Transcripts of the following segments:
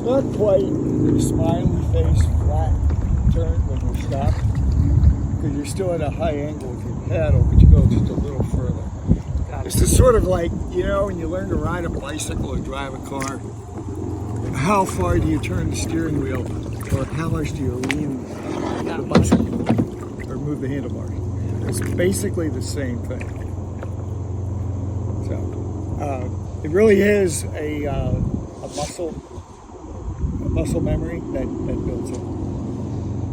Not quite the smiley face, flat turn when you stop, because you're still at a high angle with your paddle, but you go just a little further. This is sort of like, you know, when you learn to ride a bicycle or drive a car, how far do you turn the steering wheel, or how much do you lean the bicycle or move the handlebars? It's basically the same thing. So it really is a muscle memory that builds in.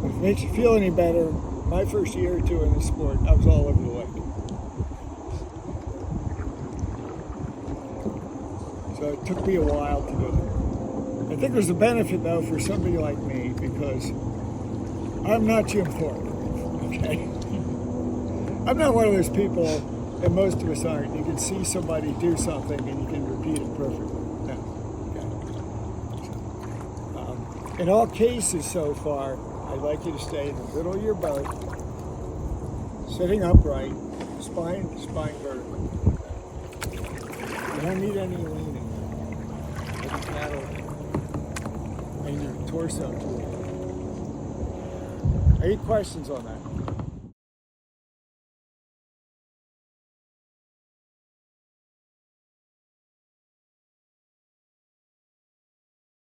If it makes you feel any better, my first year or two in this sport, I was all over the lake. So it took me a while to do it. I think there's a benefit though for somebody like me, because I'm not Jim Thorpe, okay? I'm not one of those people, and most of us aren't. You can see somebody do something and you can repeat it perfectly. No. Okay. In all cases so far, I'd like you to stay in the middle of your boat, sitting upright, spine vertical. You don't need any leaning. Any paddle and your torso. Any questions on that?